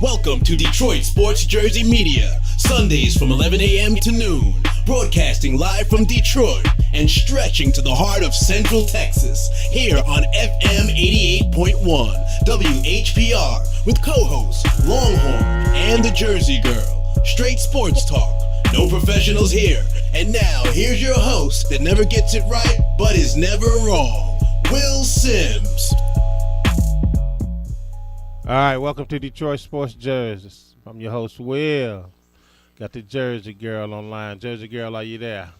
Welcome to Detroit Sports Jersey Media, Sundays from 11 a.m. to noon, broadcasting live from Detroit and stretching to the heart of Central Texas, here on FM 88.1 WHPR, with co-hosts Longhorn and the Jersey Girl. Straight sports talk, no professionals here. And now, here's your host that never gets it right, but is never wrong, Will Sims. All right, welcome to Detroit Sports Jersey. I'm your host, Will. Got the Jersey Girl online. Jersey Girl, are you there?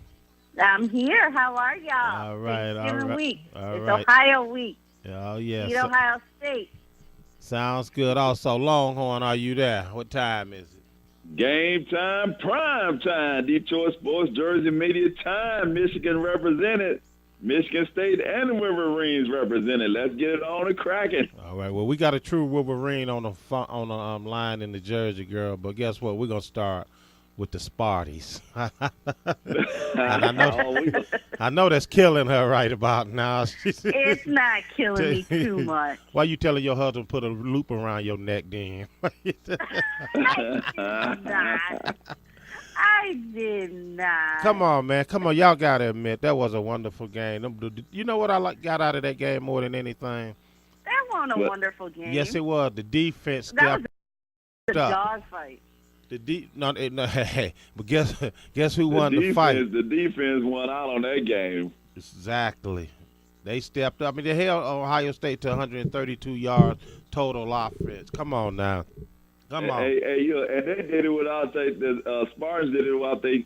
I'm here. How are y'all? All right, Thanksgiving week. All it's right. Ohio week. Oh, yes. Beat Ohio State. Sounds good. Also, Longhorn, are you there? What time is it? Game time, prime time. Detroit Sports Jersey Media time. Michigan represented. Michigan State and the Wolverines represented. Let's get it on and cracking. All right. Well, we got a true Wolverine on the line in the Jersey Girl, but guess what? We're gonna start with the Spartans. And I know that's killing her right about now. It's not killing me too much. Why you telling your husband put a loop around your neck then? I did not. Come on, man. Come on. Y'all got to admit, that was a wonderful game. You know what I got out of that game more than anything? That wasn't a wonderful game. Yes, it was. The defense That was a up. dogfight. But guess who won the fight? The defense won out on that game. Exactly. They stepped up. I mean, they held Ohio State to 132 yards total offense. Come on now. Come on. And they did it without the Spartans did it without their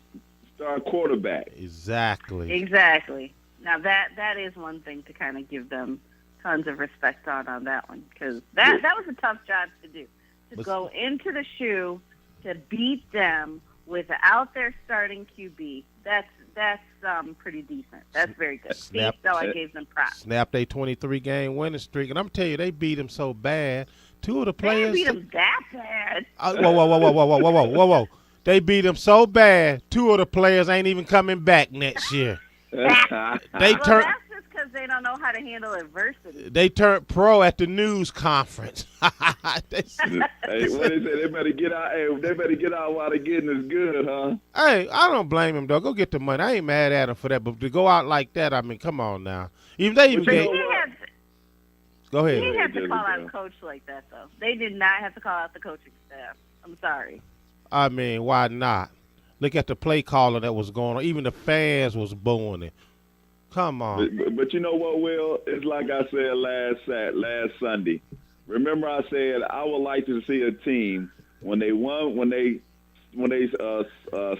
star quarterback. Exactly. Now that is one thing to kind of give them tons of respect on that one, because that was a tough job to do. To go into the shoe to beat them without their starting QB. That's pretty decent. That's very good. So I gave them props. Snapped a 23-game winning streak, and I'm telling you, they beat them so bad. Two of the players. They beat them that bad. Whoa. They beat them so bad, two of the players ain't even coming back next year. That's just because they don't know how to handle adversity. They turned pro at the news conference. Hey, what they say? They better get out. Hey, they better get out while the getting is good, huh? Hey, I don't blame them though. Go get the money. I ain't mad at them for that, but to go out like that, I mean, come on now. Even they even gave. Go ahead. They didn't have to call out a coach like that, though. They did not have to call out the coaching staff. I'm sorry. I mean, why not? Look at the play calling that was going on. Even the fans was booing it. Come on. But you know what, Will? It's like I said last Sunday. Remember, I said I would like to see a team when they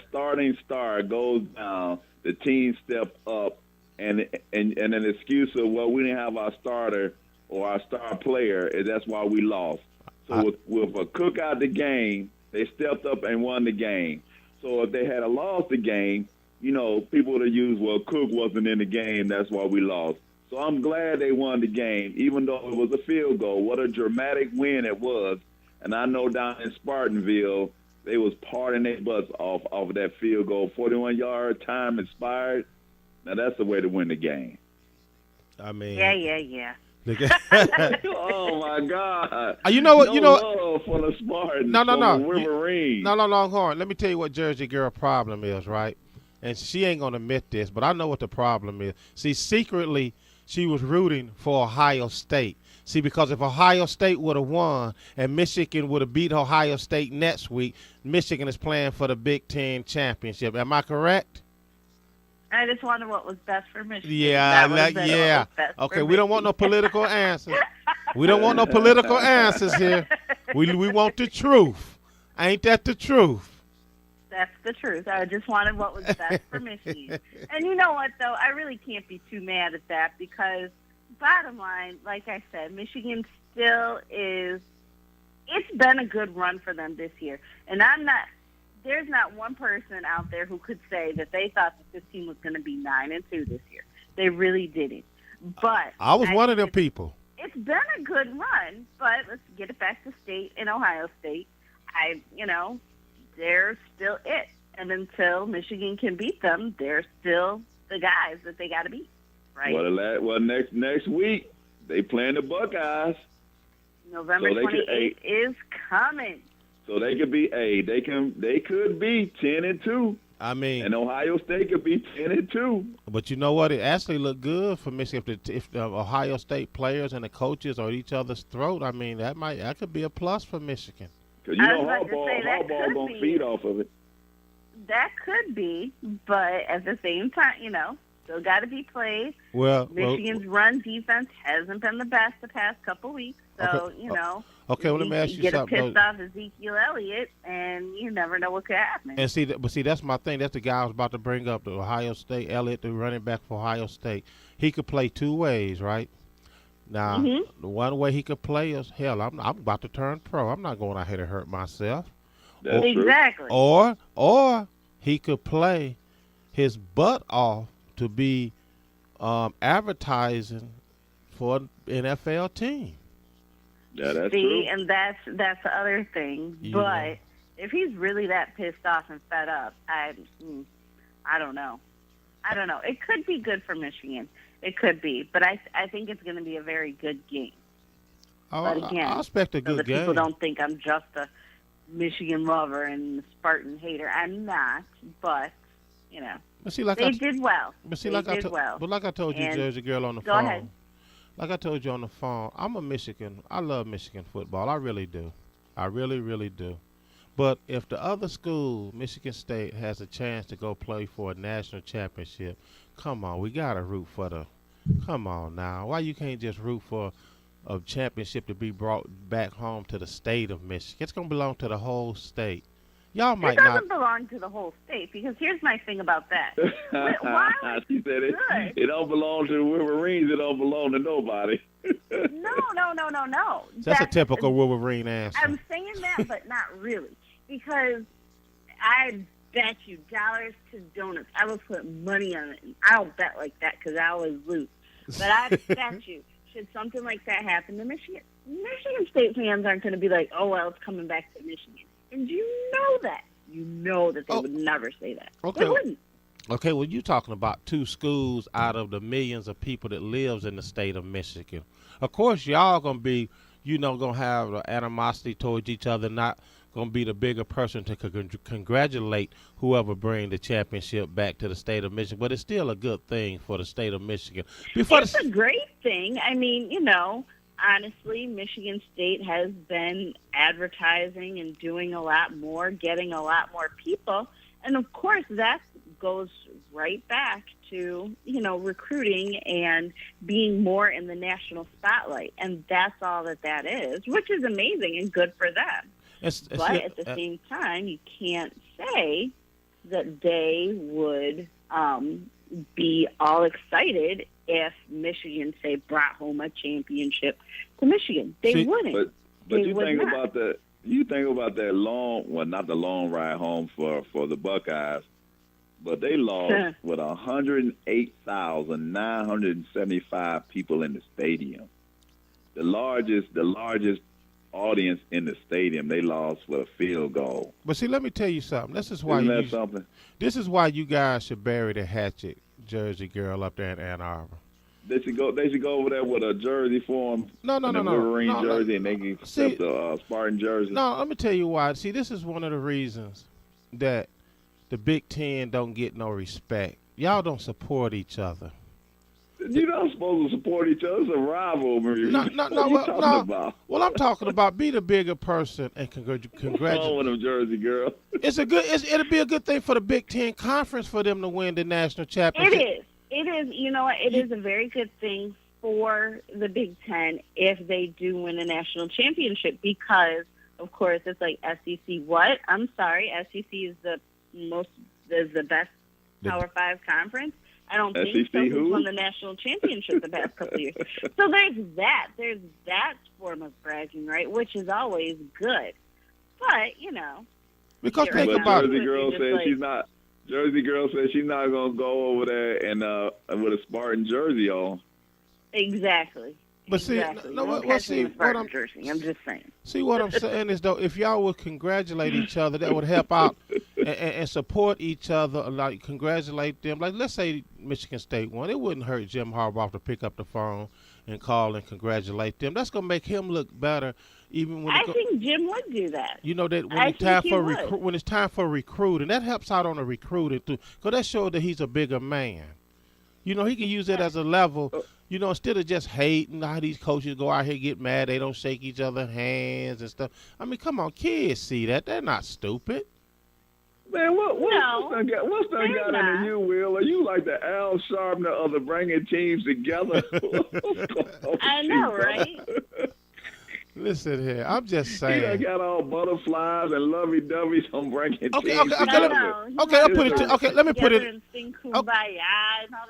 starting star goes down, the team step up, and an excuse of, well, we didn't have our starter or our star player, and that's why we lost. So with a Cook out the game, they stepped up and won the game. So if they had lost the game, you know, people would have used, well, Cook wasn't in the game, that's why we lost. So I'm glad they won the game, even though it was a field goal. What a dramatic win it was. And I know down in Spartanville, they was parting their butts off of that field goal, 41-yard time expired. Now that's the way to win the game. I mean, yeah. Oh my God! You know what? Love for the Spartans. No. Wolverine. No, Longhorn. Let me tell you what Jersey Girl problem is, right? And she ain't gonna admit this, but I know what the problem is. See, secretly, she was rooting for Ohio State. See, because if Ohio State would have won and Michigan would have beat Ohio State next week, Michigan is playing for the Big Ten championship. Am I correct? I just wondered what was best for Michigan. Yeah. Okay, we don't want no political answers. We don't want no political answers here. We want the truth. Ain't that the truth? That's the truth. I just wanted what was best for Michigan. And you know what, though? I really can't be too mad at that because, bottom line, like I said, Michigan still is – it's been a good run for them this year. And there's not one person out there who could say that they thought that this team was going to be 9-2 this year. They really didn't. But I was one of them people. It's been a good run, but let's get it back to State and Ohio State. They're still it. And until Michigan can beat them, they're still the guys that they got to beat, right? Well, next week they playing the Buckeyes. November 28th is coming. So they could be they could be 10-2. I mean, And Ohio State could be 10-2. but you know what? It actually looked good for Michigan if the Ohio State players and the coaches are at each other's throat. I mean, that could be a plus for Michigan. Because you I know was about to say, that Harbaugh could going be. to feed off of it. That could be, but at the same time, still got to be played. Well, Michigan's run defense hasn't been the best the past couple weeks, so okay. Well, let me ask you get something. a pissed off Ezekiel Elliott, and you never know what could happen. And see, that's my thing. That's the guy I was about to bring up, the Ohio State Elliott, the running back for Ohio State. He could play two ways, right? Now, the one way he could play is, hell, I'm about to turn pro. I'm not going out here to hurt myself. That's exactly. Or he could play his butt off to be advertising for an NFL team. Yeah, that's See, true. and that's the other thing. But if he's really that pissed off and fed up, I don't know. It could be good for Michigan. It could be, but I think it's going to be a very good game. But again, I expect a good so game. People don't think I'm just a Michigan lover and Spartan hater. I'm not, but But see, like they did well. But see, they like did well. But like I told you, And Jersey girl, on the go phone. ahead. Like I told you on the phone, I'm a Michigan. I love Michigan football. I really do. I really, really do. But if the other school, Michigan State, has a chance to go play for a national championship, come on, we gotta root for the. Come on now, why you can't just root for a championship to be brought back home to the state of Michigan? It's gonna belong to the whole state. Y'all might It not. doesn't belong to the whole state, because here's my thing about that. Why would She said good? it don't belong to the Wolverines. It don't belong to nobody. No. That's a typical Wolverine answer. I'm saying that, but not really, because I bet you dollars to donuts. I will put money on it. I don't bet like that because I always lose. But I bet you, should something like that happen to Michigan State fans aren't going to be like, oh, well, it's coming back to Michigan. And you know that. You know that they would never say that. Okay. They wouldn't. Okay, well, you're talking about two schools out of the millions of people that lives in the state of Michigan. Of course, y'all going to be, going to have animosity towards each other, not going to be the bigger person to congratulate whoever bring the championship back to the state of Michigan. But it's still a good thing for the state of Michigan. It's a great thing. I mean, honestly, Michigan State has been advertising and doing a lot more, getting a lot more people. And, of course, that goes right back to, recruiting and being more in the national spotlight. And that's all that is, which is amazing and good for them. But at the same time, you can't say that they would be all excited if Michigan, say, brought home a championship to Michigan. They wouldn't. But you think about that. You think about that not the long ride home for the Buckeyes, but they lost with 108,975 people in the stadium. The largest audience in the stadium. They lost with a field goal. But see, let me tell you something. This is why something? This is why you guys should bury the hatchet, Jersey girl, up there in Ann Arbor. They should go over there with a jersey for them. No. Wolverine jersey, and they can accept the Spartan jersey. No, let me tell you why. See, this is one of the reasons that the Big Ten don't get no respect. Y'all don't support each other. You're not supposed to support each other. It's a rivalry. No. What are you talking about? Well, I'm talking about be the bigger person and congratulate. with them, Jersey girl. It'll be a good thing for the Big Ten Conference for them to win the national championship. It is. You know what? It is a very good thing for the Big Ten if they do win a national championship, because, of course, it's like SEC. What? I'm sorry. SEC is the best Power 5 conference. I don't think SEC so. who? Who's won the national championship the past couple of years. So there's that. There's that form of bragging, right? Which is always good. But, Because But think about Jersey it. girl says she's not. Jersey girl says she's not gonna go over there and with a Spartan jersey on. Exactly. But see, exactly. no, Don't what catch me in see, a what Spartan jersey. I'm just saying. See, what I'm saying is, though, if y'all would congratulate each other, that would help out and support each other, like congratulate them. Like, let's say Michigan State won, it wouldn't hurt Jim Harbaugh to pick up the phone and call and congratulate them. That's gonna make him look better, even when I think Jim would do that. you know that when I it's time think he for would. when it's time for recruiting, that helps out on the recruiting too, because that shows that he's a bigger man. You know, he can use it as a level. You know, instead of just hating how these coaches go out here get mad, they don't shake each other's hands and stuff. I mean, come on, kids see that. They're not stupid. Man, No, what's that they're got not. into you, Will? Are you like the Al Sharpner of the bringing teams together? I know, right? Listen here, I'm just He saying. done got all butterflies and lovey-dovey on bringing teams Okay, together. let me put it. And sing Kumbaya and all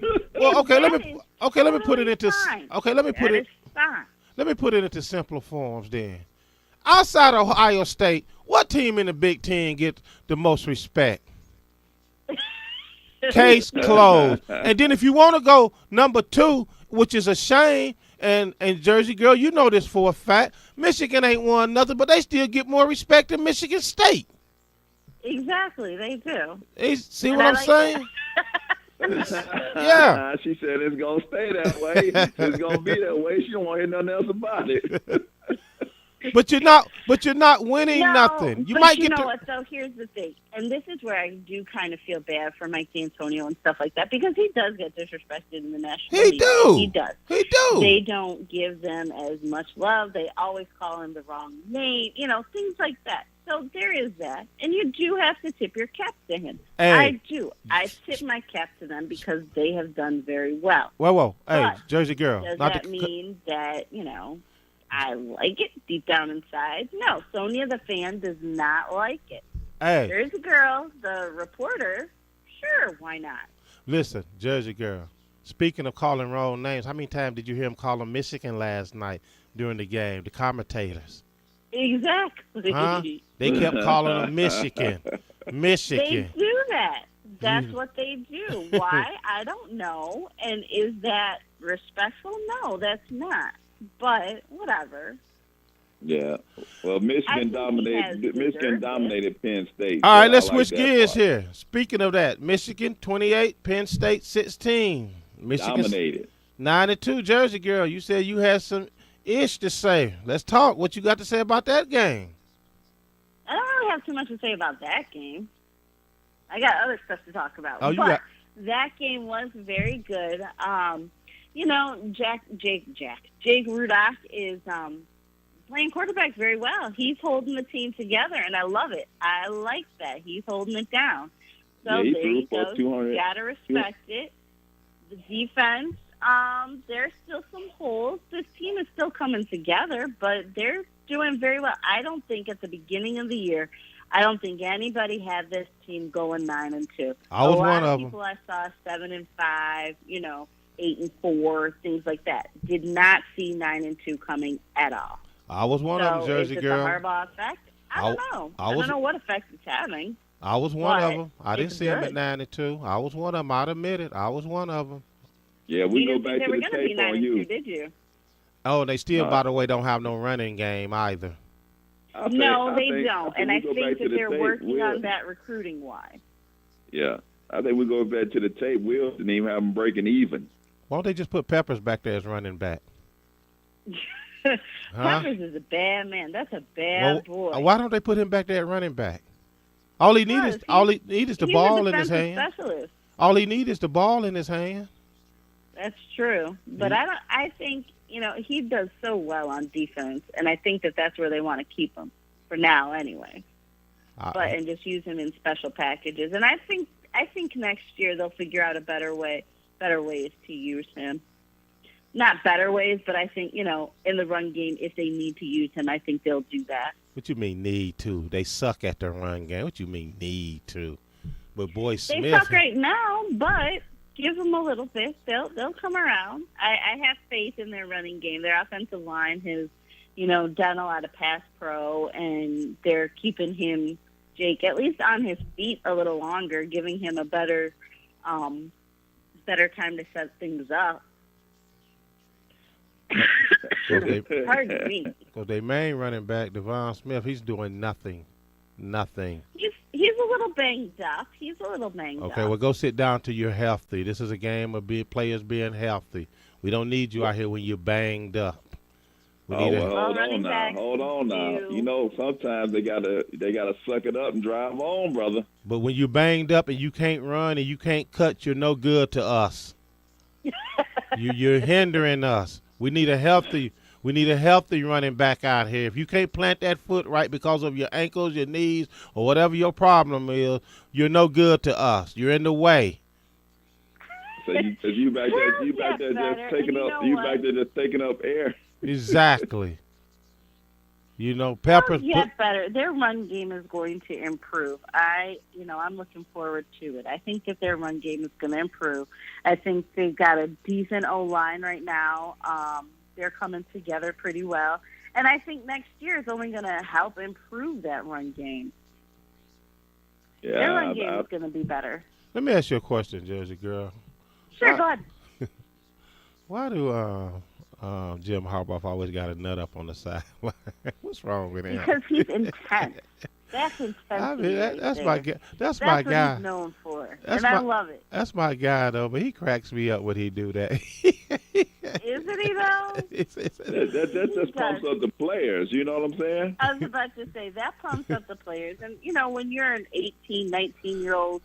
the. Well, okay, let me put it totally into. fine. Okay, let me put That it. is fine. Let me put it into simpler forms then. Outside of Ohio State, what team in the Big Ten gets the most respect? Case closed. And then if you want to go number 2, which is a shame, and Jersey girl, you know this for a fact, Michigan ain't won nothing, but they still get more respect than Michigan State. Exactly, they do. See And what I I'm like saying? Yeah. She said it's going to stay that way. It's going to be that way. She don't want to hear nothing else about it. But you're not winning No, nothing. You but might you get know what, though? Here's the thing, and this is where I do kind of feel bad for Mike D'Antonio and stuff like that, because he does get disrespected in the national He media. do. He does. He do. They don't give them as much love. They always call him the wrong name, things like that. So there is that, and you do have to tip your cap to him. Hey. I do. I tip my cap to them because they have done very well. Whoa. Hey, But Jersey girl. Does not that to- mean that, I like it deep down inside? No, Sonia the fan does not like it. Hey, There's a girl, the reporter, sure, why not? listen, Jersey girl. Speaking of calling wrong names, how many times did you hear him call them Michigan last night during the game? The commentators. Exactly. Huh? They kept calling them Michigan. They Michigan. do that. That's Mm. what they do. Why? I don't know. And is that respectful? No, that's not. But whatever. Yeah. Well, I think Michigan he has deserved dominated Penn State. All right, so let's I like switch that gears part. here. Speaking of that, Michigan 28, Penn State 16. Michigan Dominated. 9-2. Jersey girl, you said you had some ish to say. Let's talk. What you got to say about that game? I don't really have too much to say about that game. I got other stuff to talk about. Oh, you but got- that game was very good. Jake Rudock is playing quarterback very well. He's holding the team together, and I love it. I like that. He's holding it down. So Yeah, he there threw you for go. 200. You got to respect it. The defense, there's still some holes. This team is still coming together, but they're doing very well. I don't think at the beginning of the year, I don't think anybody had this team going 9-2. I was a lot one of them. people I saw 7-5, 8-4, things like that. Did not see 9-2 coming at all. I was one of them, Jersey is it girl. the Harbaugh effect? I don't know. I I was- don't know what effect it's having. I was one of But them. I didn't it's see him at good. 9-2. I was one of them. I'd admit it. I was one of them. Yeah, we You go didn't back think they to were the going to be tape on 9-2, you. did you? Oh, they still, No. by the way, don't have no running game either. No, they don't. And I we go back think to that the they're tape, working Will. on that recruiting-wise. Yeah, I think we go back to the tape. Will didn't even have them breaking even. Why don't they just put Peppers back there as running back? Huh? Peppers is a bad man. That's a bad boy. Why don't they put him back there at running back? All he needs is the He's ball a in his defensive hand. specialist. All he needs is the ball in his hand. That's true. But I think, he does so well on defense, and I think that that's where they want to keep him for now anyway. And just use him in special packages. And I think next year they'll figure out better ways to use him. Not better ways, but I think, in the run game, if they need to use him, I think they'll do that. What you mean need to? They suck at the run game. What you mean need to? But boy, They Smith. suck right now, but give them a little bit. They'll come around. I have faith in their running game. Their offensive line has, done a lot of pass pro, and they're keeping him, Jake, at least on his feet a little longer, giving him a better time to set things up. Pardon me. Because their main running back, Devon Smith, he's doing nothing. Nothing. He's He's a little banged up. Okay, well, go sit down till you're healthy. This is a game of players being healthy. We don't need you out here when you're banged up. We need hold on now. You know, sometimes they gotta suck it up and drive on, brother. But when you're banged up and you can't run and you can't cut, you're no good to us. You're hindering us. We need a healthy running back out here. If you can't plant that foot right because of your ankles, your knees, or whatever your problem is, you're no good to us. You're in the way. So you back there just taking up air. Exactly. You know, Peppers. Get better. Their run game is going to improve. I'm looking forward to it. I think that their run game is going to improve. I think they've got a decent O-line right now. They're coming together pretty well. And I think next year is only going to help improve that run game. Yeah, their run game is going to be better. Let me ask you a question, Jersey girl. Sure, go ahead. Why do Jim Harbaugh always got a nut up on the side? What's wrong with him? Because he's intense. That's intense. I mean, that's my guy. That's my guy. That's what he's known for, I love it. That's my guy, though. But he cracks me up when he do that. Isn't he, though? That just pumps up the players. You know what I'm saying? I was about to say, that pumps up the players. And, you know, when you're an 18, 19-year-old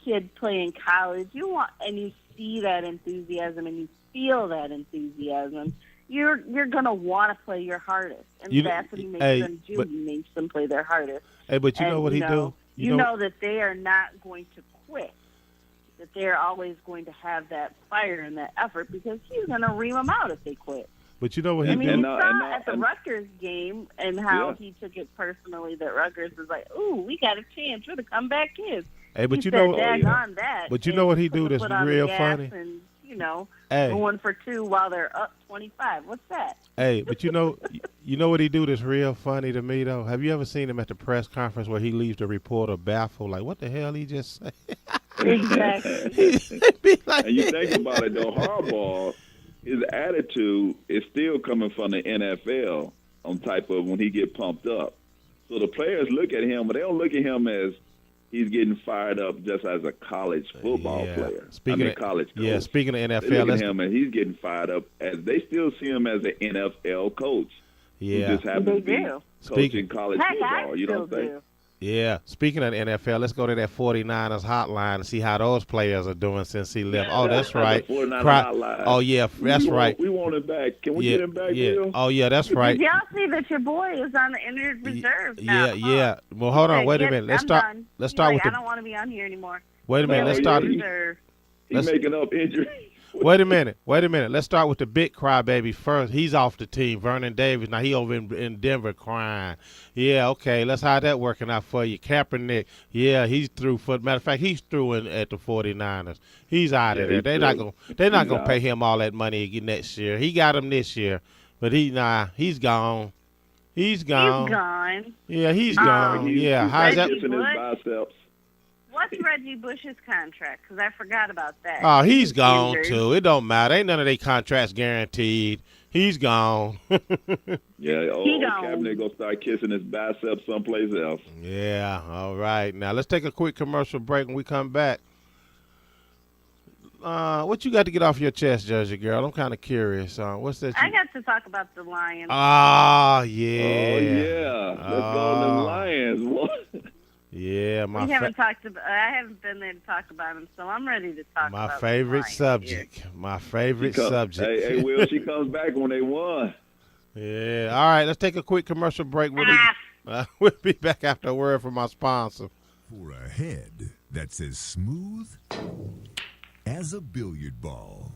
kid playing college, and you see that enthusiasm and you feel that enthusiasm, you're going to want to play your hardest. And that's what he makes them do. He makes them play their hardest. Hey, but you know what he do? You know that they are not going to quit, that they're always going to have that fire and that effort because he's going to ream them out if they quit. But you know what he do? You saw at the Rutgers game and how he took it personally that Rutgers was like, ooh, we got a chance. We're the comeback kids. Hey, but he you know, on that. But you know what he do that's real funny? And, going for two while they're up 25. What's that? Hey, but you know what he do that's real funny to me, though? Have you ever seen him at the press conference where he leaves the reporter baffled? Like, what the hell he just say? Exactly. And you think about it, though, Harbaugh, his attitude is still coming from the NFL on type of when he get pumped up. So the players look at him, but they don't look at him as he's getting fired up just as a college football player. College coach. Yeah, speaking of NFL, they look at him and he's getting fired up as they still see him as an NFL coach. Yeah, who just happens to be coaching college football. You don't think? Yeah. Speaking of the NFL, let's go to that 49ers hotline and see how those players are doing since he left. Oh, that's right. 49ers hotline. Oh, yeah, that's right. We want him back. Can we get him back, Bill? Oh, yeah, that's right. Did y'all see that your boy is on the injured reserve now? Yeah. Well, hold on. Wait a minute. Let's start with I don't want to be on here anymore. Wait a minute. Let's start. He's making up injuries. Wait a minute. Let's start with the big crybaby first. He's off the team, Vernon Davis. Now he over in Denver crying. Yeah, okay. Let's how that working out for you. Kaepernick, yeah, he's through. Matter of fact, he's through at the 49ers. He's out of there. They're not gonna pay him all that money again next year. He got him this year, but he's gone. He's gone. Yeah, he's gone. Yeah, how's that? His biceps. What's Reggie Bush's contract? Because I forgot about that. Oh, he's gone too. It don't matter. Ain't none of their contracts guaranteed. He's gone. Yeah, Kaepernick gonna start kissing his biceps someplace else. Yeah, all right. Now let's take a quick commercial break. When we come back, what you got to get off your chest, Jersey girl? I'm kind of curious. What's that? I got to talk about the Lions. Ah, yeah. Oh yeah. Let's go to the Lions. Yeah, I haven't been there to talk about him, so I'm ready to talk about my favorite subject. My favorite subject. Hey, Will, she comes back when they won. Yeah. All right, let's take a quick commercial break. We'll be back after a word from our sponsor. For a head that's as smooth as a billiard ball,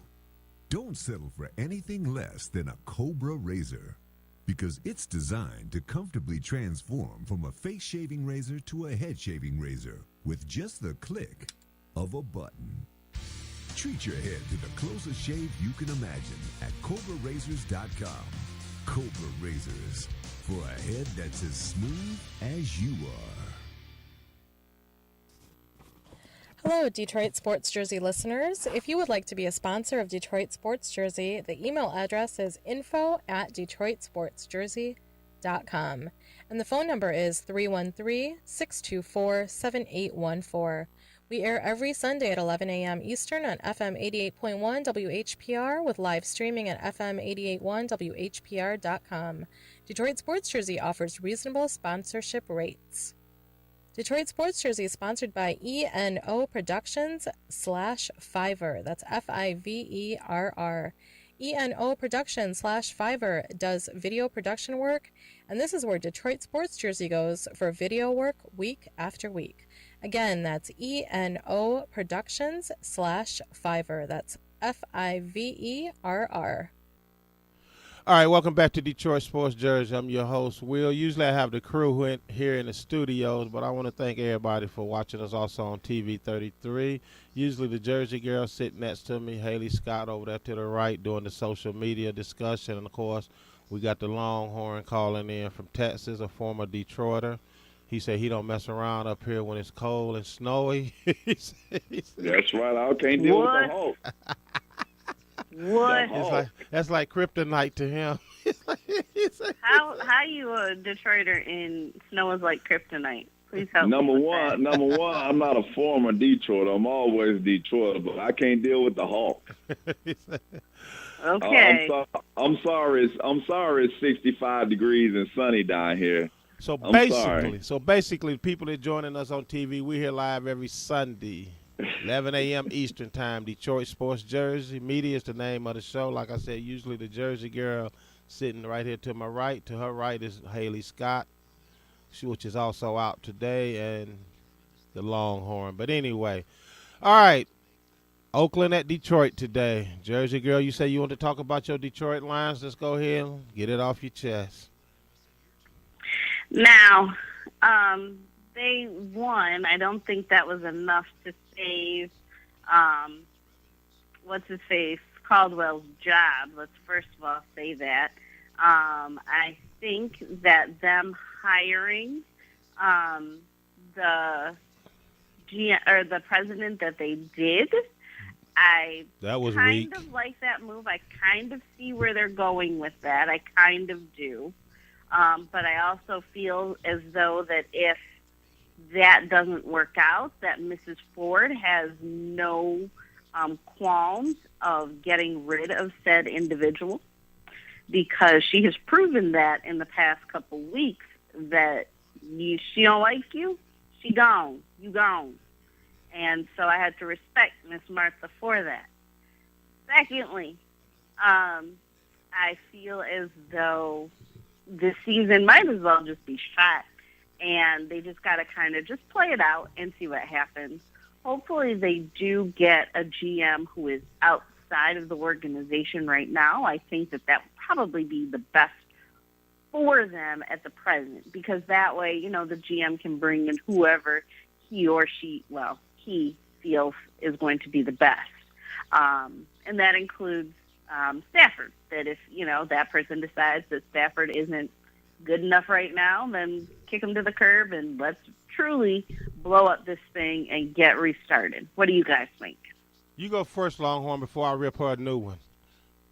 don't settle for anything less than a Cobra razor. Because it's designed to comfortably transform from a face shaving razor to a head shaving razor with just the click of a button. Treat your head to the closest shave you can imagine at CobraRazors.com. Cobra Razors, for a head that's as smooth as you are. Hello, Detroit Sports Jersey listeners. If you would like to be a sponsor of Detroit Sports Jersey, the email address is info@DetroitSportsJersey.com. FM88.com. And the phone number is 313-624-7814. We air every Sunday at 11 a.m. Eastern on FM 88.1 WHPR with live streaming at FM 88.1 WHPR.com. Detroit Sports Jersey offers reasonable sponsorship rates. Detroit Sports Jersey is sponsored by ENO Productions /Fiverr. That's Fiverr. ENO Productions /Fiverr does video production work, and this is where Detroit Sports Jersey goes for video work week after week. Again, that's ENO Productions /Fiverr. That's Fiverr. All right, welcome back to Detroit Sports Jersey. I'm your host, Will. Usually I have the crew here in the studios, but I want to thank everybody for watching us also on TV 33. Usually the Jersey girl sitting next to me, Haley Scott over there to the right doing the social media discussion. And, of course, we got the Longhorn calling in from Texas, a former Detroiter. He said he don't mess around up here when it's cold and snowy. That's right. I can't deal with the Hulk. What? That's like kryptonite to him. How you a Detroiter in snow is like kryptonite? Please help. Number one, I'm not a former Detroiter. I'm always Detroiter, but I can't deal with the Hulk. Okay. I'm sorry. It's 65 degrees and sunny down here. So basically, people that are joining us on TV, we're here live every Sunday, 11 a.m. Eastern Time. Detroit Sports Jersey Media is the name of the show. Like I said, usually the Jersey girl sitting right here to my right. To her right is Haley Scott, which is also out today, and the Longhorn. But anyway, all right, Oakland at Detroit today. Jersey girl, you say you want to talk about your Detroit Lions. Let's go ahead and get it off your chest. Now, they won. I don't think that was enough to save, what's-his-face, Caldwell's job. Let's first of all say that. I think that them hiring the president that they did, that was kind of like that move. I kind of see where they're going with that. I kind of do. But I also feel as though that if that doesn't work out, that Mrs. Ford has no qualms of getting rid of said individual, because she has proven that in the past couple weeks that she don't like you, she gone, you gone. And so I had to respect Miss Martha for that. Secondly, I feel as though this season might as well just be shot, and they just got to kind of just play it out and see what happens. Hopefully they do get a GM who is outside of the organization right now. I think that would probably be the best for them at the present, because that way, the GM can bring in whoever he feels is going to be the best. And that includes Stafford, that if, that person decides that Stafford isn't good enough right now, then kick him to the curb and let's truly blow up this thing and get restarted. What do you guys think? You go first, Longhorn, before I rip her a new one.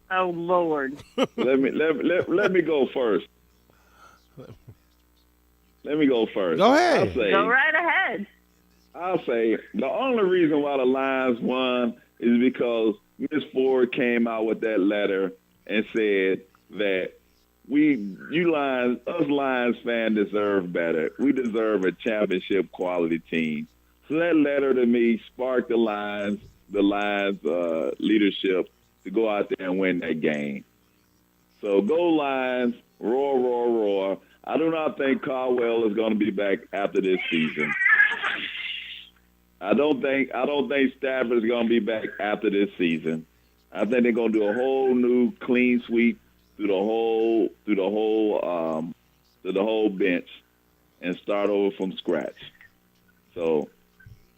Oh, Lord. Let me go first. Let me go first. Go ahead. Go right ahead. I'll say the only reason why the Lions won is because Miss Ford came out with that letter and said that us Lions fans deserve better. We deserve a championship quality team. So that letter to me sparked the Lions leadership to go out there and win that game. So go Lions, roar, roar, roar. I do not think Caldwell is going to be back after this season. I don't think Stafford is going to be back after this season. I think they're going to do a whole new clean sweep through the whole bench and start over from scratch. So,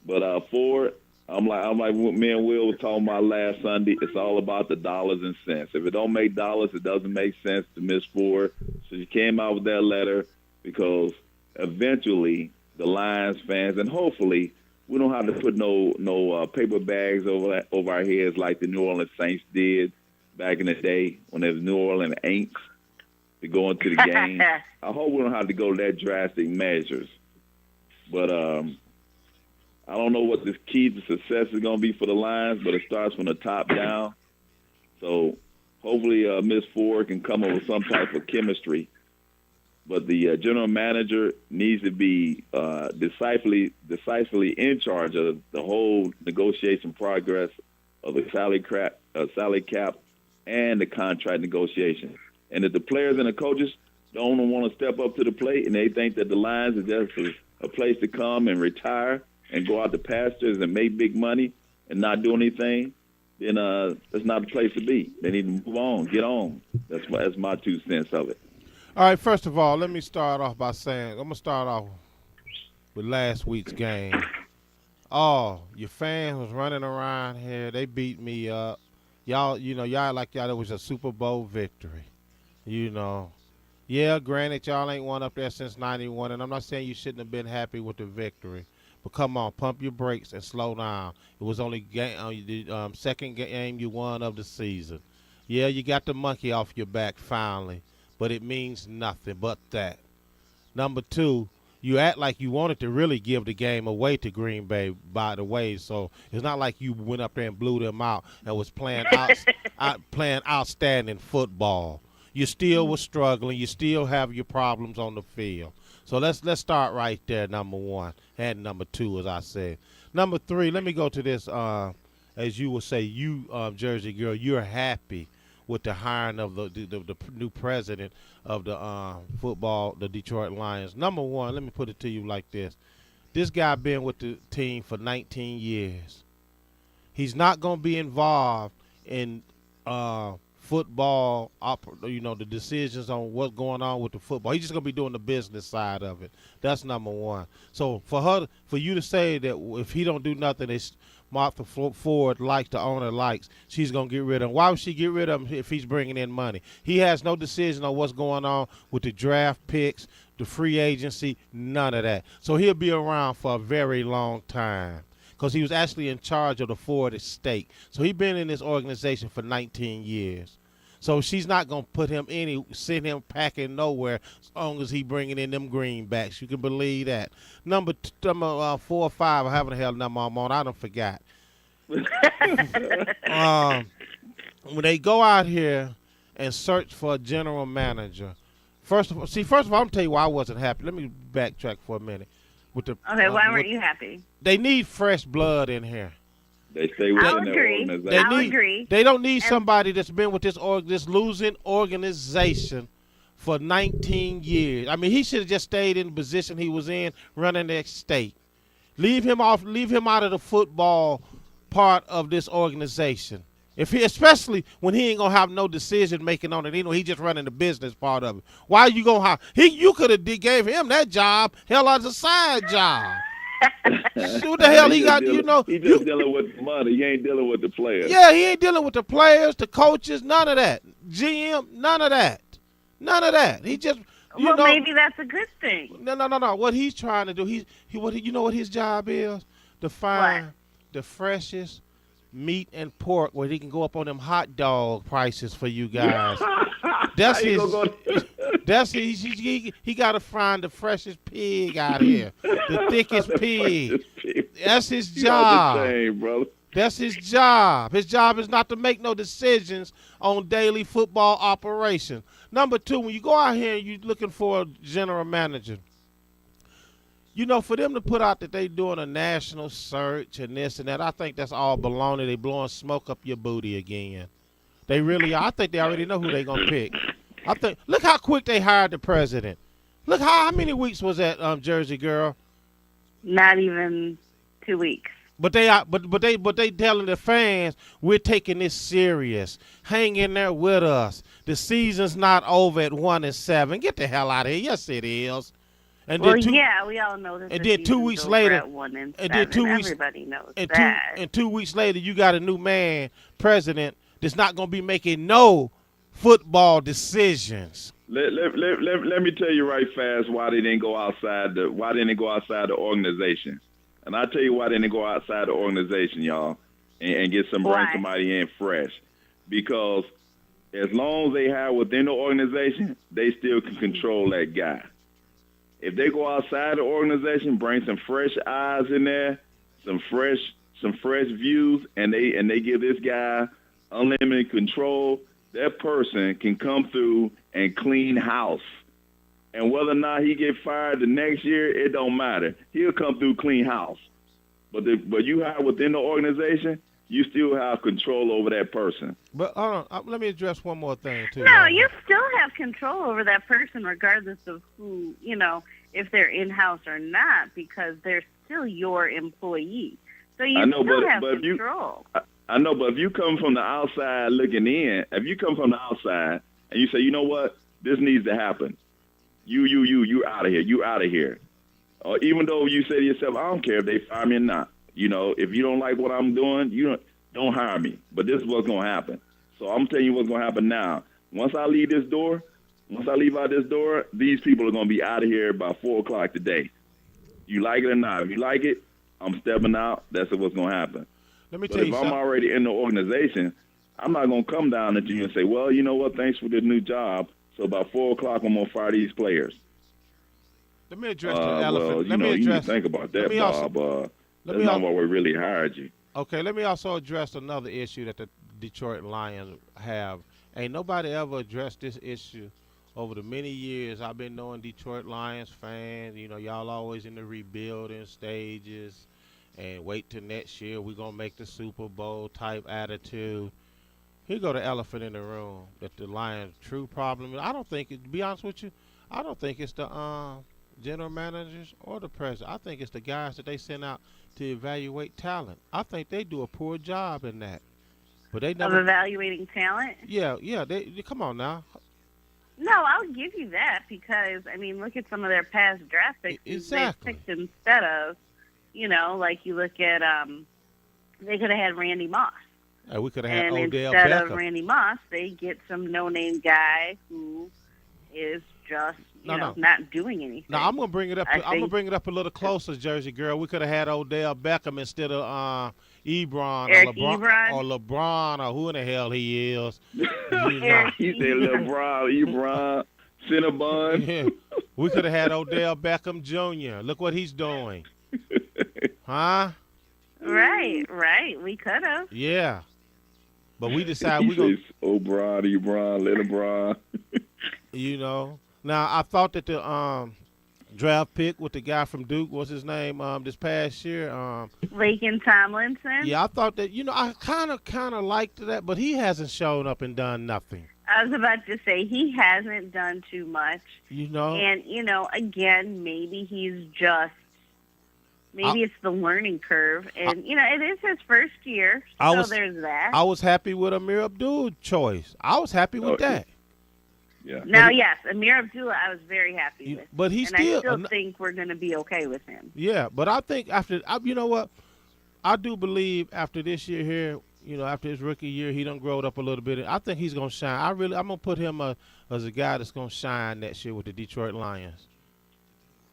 but Ford, I'm like me and Will were talking about last Sunday. It's all about the dollars and cents. If it don't make dollars, it doesn't make sense to Miss Ford. So she came out with that letter because eventually the Lions fans, and hopefully we don't have to put no paper bags over our heads like the New Orleans Saints did back in the day when there was New Orleans Aints to go into the game. I I hope we don't have to go to that drastic measures. But I don't know what the key to success is going to be for the Lions, but it starts from the top down. So hopefully Miss Ford can come up with some type of chemistry. But the general manager needs to be decisively in charge of the whole negotiation progress of the salary cap and the contract negotiation. And if the players and the coaches don't want to step up to the plate and they think that the Lions is just a place to come and retire and go out to pastures and make big money and not do anything, then that's not the place to be. They need to move on, get on. That's my 2 cents of it. All right, first of all, let me start off by saying, I'm going to start off with last week's game. Oh, your fans was running around here. They beat me up. Y'all like y'all, it was a Super Bowl victory. Yeah, granted, y'all ain't won up there since 91, and I'm not saying you shouldn't have been happy with the victory. But come on, pump your brakes and slow down. It was only the second game you won of the season. Yeah, you got the monkey off your back finally, but it means nothing but that. Number 2, you act like you wanted to really give the game away to Green Bay, by the way. So it's not like you went up there and blew them out and was playing playing outstanding football. You still were struggling. You still have your problems on the field. So let's start right there, number 1, and number 2, as I said. Number 3, let me go to this. As you would say, you, Jersey girl, you're happy with the hiring of the new president of the Detroit Lions. Number 1, let me put it to you like this. This guy been with the team for 19 years. He's not going to be involved in football, the decisions on what's going on with the football. He's just going to be doing the business side of it. That's number 1. So for you to say that if he don't do nothing, it's Martha Ford likes, the owner likes, she's going to get rid of him. Why would she get rid of him if he's bringing in money? He has no decision on what's going on with the draft picks, the free agency, none of that. So he'll be around for a very long time because he was actually in charge of the Ford estate. So he's been in this organization for 19 years. So she's not going to send him packing nowhere as long as he bringing in them greenbacks. You can believe that. Number 4 or 5, I haven't held number I'm on. I don't forgot. When they go out here and search for a general manager, first of all, I'm going to tell you why I wasn't happy. Let me backtrack for a minute. Why weren't you happy? They need fresh blood in here. They stay within their organization. I'll agree. They don't need somebody that's been with this losing organization for 19 years. I mean, he should have just stayed in the position he was in, running the state. Leave him out of the football part of this organization. Especially when he ain't gonna have no decision making on it. He just running the business part of it. Why are you gonna hire? You could have gave him that job, hell, as a side job. What the hell he got? He just dealing with money. He ain't dealing with the players. Yeah, he ain't dealing with the players, the coaches, none of that. GM, none of that. He just maybe that's a good thing. No. What he's trying to do, what his job is? To find the freshest meat and pork where he can go up on them hot dog prices for you guys. That's his. He got to find the freshest pig out here, the thickest pig. That's his job. That's his job. His job is not to make no decisions on daily football operations. Number 2, when you go out here and you're looking for a general manager, for them to put out that they doing a national search and this and that, I think that's all baloney. They blowing smoke up your booty again. They really are. I think they already know who they going to pick. Look how quick they hired the president. Look how many weeks was that, Jersey girl? Not even 2 weeks. But they telling the fans, we're taking this serious. Hang in there with us. The season's not over at 1-7. Get the hell out of here. Yes, it is. And we all know that. And then 2 weeks later, at 1-7. Everybody knows that. And 2 weeks later, you got a new president that's not going to be making no football decisions. Let me tell you right fast why they didn't go outside the organization. And I'll tell you why they didn't go outside the organization, y'all, and get bring somebody in fresh. Because as long as they have within the organization, they still can control that guy. If they go outside the organization, bring some fresh eyes in there, some fresh views, and they give this guy unlimited control, that person can come through and clean house. And whether or not he get fired the next year, it don't matter. He'll come through clean house. But you have within the organization, you still have control over that person. But let me address one more thing too. No, you still have control over that person regardless of who, if they're in-house or not, because they're still your employee. So you still have control. I know, but if you come from the outside looking in, if you come from the outside and you say, you know what, this needs to happen. You out of here. You out of here. Even though you say to yourself, I don't care if they fire me or not. If you don't like what I'm doing, don't hire me. But this is what's going to happen. So I'm telling you what's going to happen now. Once I leave out this door, these people are going to be out of here by 4 o'clock today. You like it or not. If you like it, I'm stepping out. That's what's going to happen. Let me But tell you if something. I'm already in the organization, I'm not going to come down at you and say, well, you know what, thanks for this new job. So by 4 o'clock, I'm going to fire these players. Let me address the elephant. Well, Let me you address. need to think about that, also- Bob. That's not why we really hired you. Okay, let me also address another issue that the Detroit Lions have. Ain't nobody ever addressed this issue over the many years I've been knowing Detroit Lions fans. Y'all always in the rebuilding stages and wait till next year we're going to make the Super Bowl type attitude. Here go the elephant in the room that the Lions' true problem is. I don't think, to be honest with you, I don't think it's the general managers or the president. I think it's the guys that they send out to evaluate talent. I think they do a poor job in that. But they never Of evaluating talent? Yeah. They come on now. No, I'll give you that because, look at some of their past draft picks. Exactly. They picked instead of, like you look at, they could have had Randy Moss. We could have had And Odell instead Beckham. of Randy Moss, they get some no-name guy who is just, not doing anything. Now I'm gonna bring it up. I I'm gonna think- bring it up a little closer, Jersey girl. We could have had Odell Beckham instead of Ebron Eric or LeBron Ebron? or LeBron or who in the hell he is. Eric He said LeBron, Cinnabon. Yeah. We could have had Odell Beckham Jr. Look what he's doing. Huh? Right. We could have. Yeah. But we decided we He gonna, says O'Brien, Ebron, LeBron. Now I thought that the draft pick with the guy from Duke, what's his name, this past year, Laken Tomlinson. yeah, I thought that, I kind of liked that, but he hasn't shown up and done nothing. I was about to say he hasn't done too much. And, again, maybe he's just, it's the learning curve. And, it is his first year, so there's that. I was happy with Amir Abdul's choice. I was happy with that. Yeah. Now, yes, Amir Abdullah, I was very happy with. But I still think we're going to be okay with him. Yeah, but I think you know what? I do believe after this year here, after his rookie year, he done growed up a little bit. I think he's going to shine. I'm going to put him as a guy that's going to shine next year with the Detroit Lions.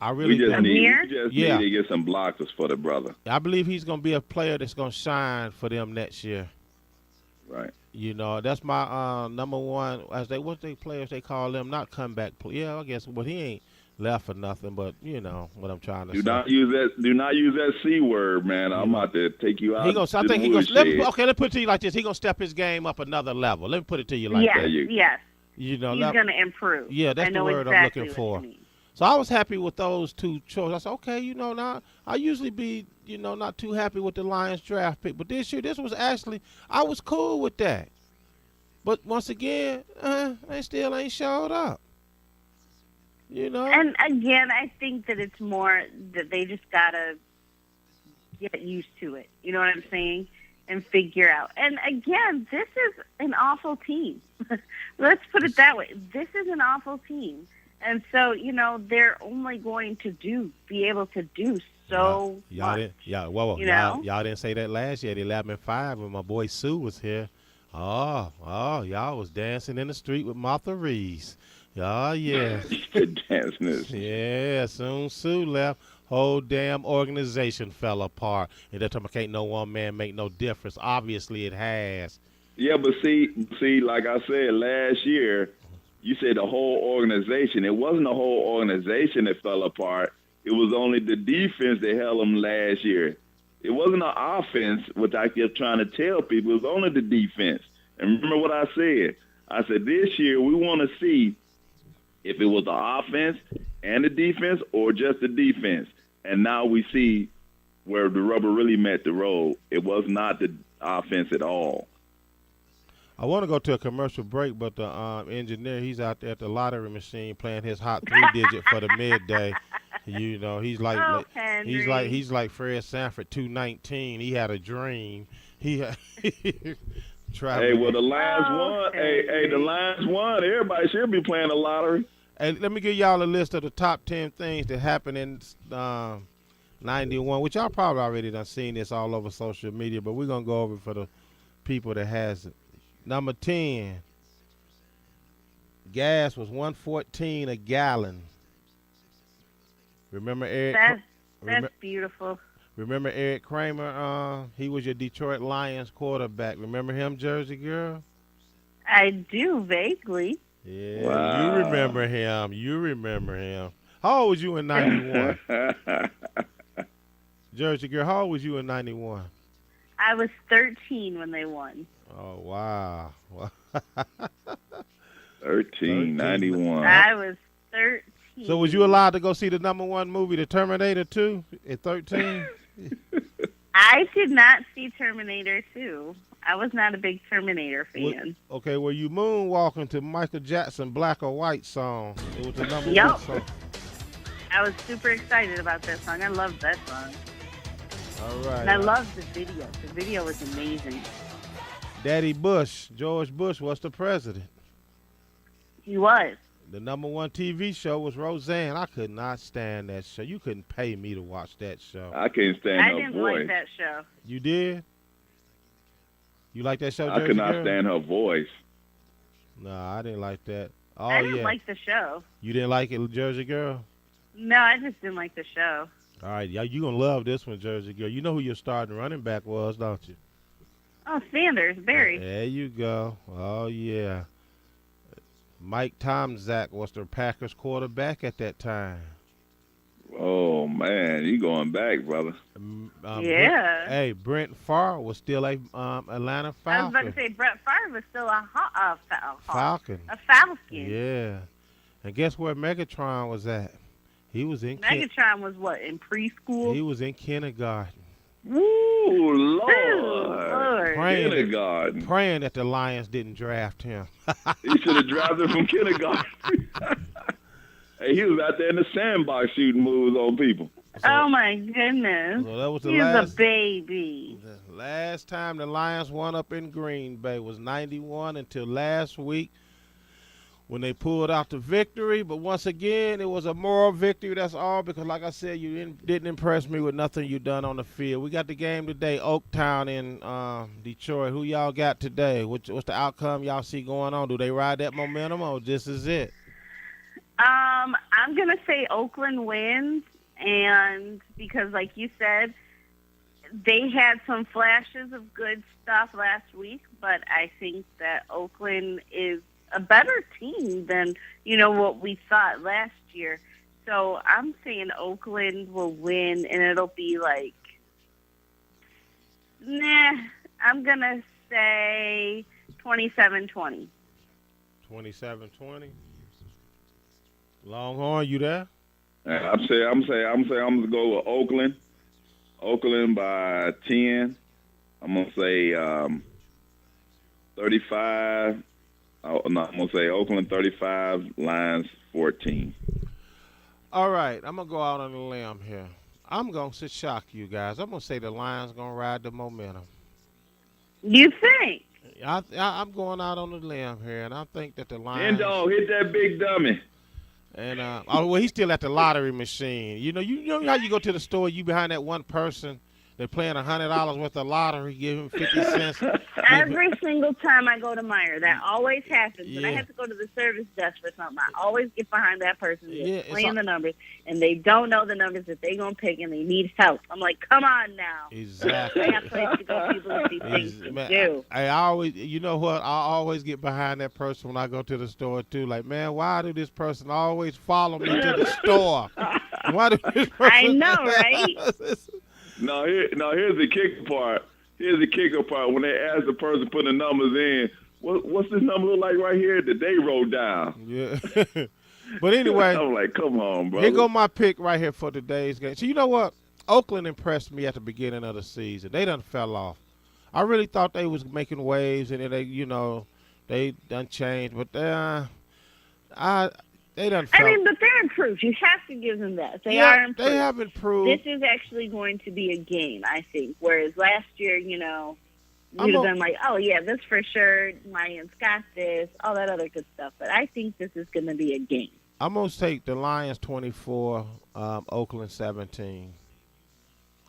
I really We just think. need to get some blockers for the brother. I believe he's going to be a player that's going to shine for them next year. Right. That's my number one. What's the players they call them? Not comeback. Yeah, I guess. But he ain't left for nothing. But what I'm trying to say. Do not use that C word, man. I'm about to take you out. I think he goes. Let's put it to you like this. He gonna step his game up another level. Let me put it to you like that. Yes. He's going to improve. Yeah, that's the word exactly I'm looking for. what you mean. So I was happy with those two choices. I said, okay, now I usually be, not too happy with the Lions draft pick, but this year, this was actually, I was cool with that. But once again, they still ain't showed up. And again, I think that it's more that they just gotta get used to it. You know what I'm saying? And figure out. And again, this is an awful team. Let's put it that way. This is an awful team. And so, they're only going to be able to do so much. Y'all didn't say that last year at 11-5 when my boy Sue was here. Oh, y'all was dancing in the street with Martha Reeves. Oh, yeah. Dancing. Yeah, soon Sue left. Whole damn organization fell apart. And that time, can't no one man make no difference. Obviously, it has. Yeah, but see, like I said last year, you said the whole organization. It wasn't the whole organization that fell apart. It was only the defense that held them last year. It wasn't the offense, which I kept trying to tell people. It was only the defense. And remember what I said? I said this year we want to see if it was the offense and the defense or just the defense. And now we see where the rubber really met the road. It was not the offense at all. I want to go to a commercial break, but the engineer, he's out there at the lottery machine playing his hot 3-digit for the midday. You know, he's like he's like Fred Sanford 219. He had a dream. He Hey, well, the Lions won. Hey, the Lions won. Everybody should be playing the lottery. Hey, let me give y'all a list of the top 10 things that happened in 91, which y'all probably already done seen this all over social media, but we're going to go over it for the people that has it. Number 10, gas was $1.14 a gallon. Remember Eric? That's beautiful. Remember Eric Kramer? He was your Detroit Lions quarterback. Remember him, Jersey girl? I do vaguely. Yeah, wow. You remember him. How old was you in 91? Jersey girl, how old was you in 91? I was 13 when they won. Oh, wow. 91. I was 13. So was you allowed to go see the #1 movie, The Terminator 2, at 13? I did not see Terminator 2. I was not a big Terminator fan. Okay, were you moonwalking to Michael Jackson Black or White song? It was the #1 song. I was super excited about that song. I loved that song. All right. And I loved the video. The video was amazing. Daddy Bush, George Bush, was the president. He was. The #1 TV show was Roseanne. I could not stand that show. You couldn't pay me to watch that show. I can't stand I her didn't voice. like that show. You did? You like that show, I Jersey could not girl? stand her voice. Nah, I didn't like that. Oh, I didn't yeah. like the show. You didn't like it, Jersey girl? No, I just didn't like the show. All right, y'all, you going to love this one, Jersey girl. You know who your starting running back was, don't you? Oh, Sanders, Barry. There you go. Oh, yeah. Mike Tomczak was the Packers quarterback at that time. Oh, man, you going back, brother. Yeah. Brent Favre was still a Atlanta Falcon. I was about to say Brett Favre was still a Falcon. A Falcon. Yeah. And guess where Megatron was at? He was in Megatron was what, in preschool? He was in kindergarten. Ooh, Lord. Lord. Kindergarten. Praying that the Lions didn't draft him. He should have drafted from kindergarten. Hey, he was out there in the sandbox shooting moves on people. Oh, my goodness. So that was the He's last a baby. The last time the Lions won up in Green Bay was 91 until last week when they pulled out the victory. But once again, it was a moral victory. That's all, because like I said, you didn't impress me with nothing you done on the field. We got the game today, Oaktown in Detroit. Who y'all got today? What's the outcome y'all see going on? Do they ride that momentum, or this is it? I'm going to say Oakland wins, and because like you said, they had some flashes of good stuff last week, but I think that Oakland is a better team than, what we thought last year. So I'm saying Oakland will win, and it'll be like, I'm going to say 27-20. 27-20. Longhorn, you there? I'm gonna go with Oakland. Oakland by 10. I'm gonna say 35. I'm gonna say Oakland 35, Lions 14. All right, I'm gonna go out on a limb here. I'm gonna shock you guys. I'm gonna say the Lions gonna ride the momentum. You think? I'm going out on a limb here, and I think that the Lions. Dog, hit that big dummy. And he's still at the lottery machine. You know how you go to the store, you behind that one person They're playing $100 worth of lottery, give him 50 cents. Every single time I go to Meyer, that always happens. When I Yeah. have to go to the service desk for something, I always get behind that person that's Yeah, it's playing the numbers, and they don't know the numbers that they're going to pick, and they need help. I'm like, come on now. Exactly. I have places to go, people to see things to do. I always, you know what? I always get behind that person when I go to the store too. Like, man, why do this person always follow me to the store? Why do this person? I know, right? Here's the kicker part. Here's the kicker part. When they ask the person putting the numbers in, what's this number look like right here that they wrote down? Yeah. But anyway, I'm like, come on, bro. here go my pick right here for today's game. So you know what? Oakland impressed me at the beginning of the season. They done fell off. I really thought they was making waves and they done changed, but they done fell. I mean, but they're improved. You have to give them that. They Yeah, are improved. they have improved. This is actually going to be a game, I think. Whereas last year, you'd have been like, oh, yeah, this for sure. Lions got this, all that other good stuff. But I think this is going to be a game. I'm going to take the Lions 24, Oakland 17.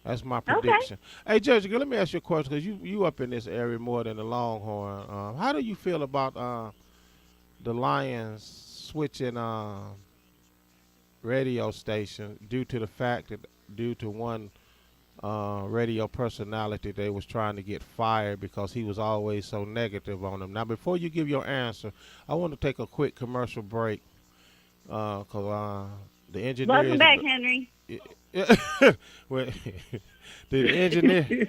That's my prediction. Hey, Judge, let me ask you a question because you up in this area more than the Longhorn. How do you feel about the Lions switching radio station due to one radio personality they was trying to get fired because he was always so negative on them? Now, before you give your answer, I want to take a quick commercial break because the engineer. Welcome back, Henry. Well, the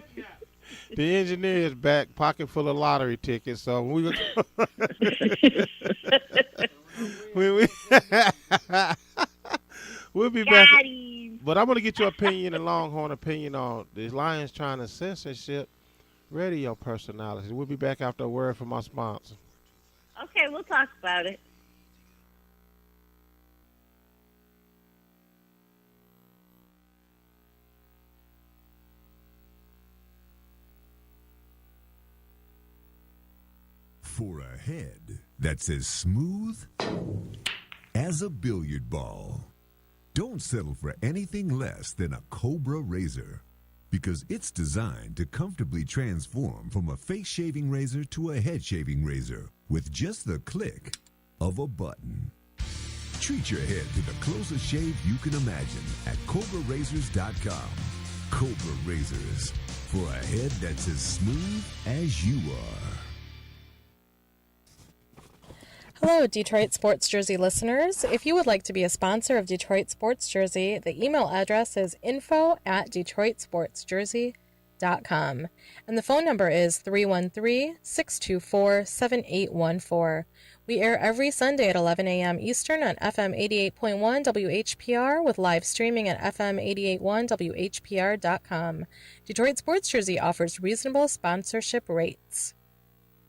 engineer is back, pocket full of lottery tickets. So we'll be back. But I'm gonna get your opinion and Longhorn opinion on the Lions trying to censorship radio personalities. We'll be back after a word from our sponsor. Okay, we'll talk about it. For a head that's as smooth as a billiard ball, don't settle for anything less than a Cobra razor, because it's designed to comfortably transform from a face shaving razor to a head shaving razor with just the click of a button. Treat your head to the closest shave you can imagine at CobraRazors.com. Cobra Razors, for a head that's as smooth as you are. Hello, Detroit Sports Jersey listeners. If you would like to be a sponsor of Detroit Sports Jersey, the email address is info@DetroitSportsJersey.com. And the phone number is 313-624-7814. We air every Sunday at 11 a.m. Eastern on FM 88.1 WHPR with live streaming at FM 88.1 WHPR.com. Detroit Sports Jersey offers reasonable sponsorship rates.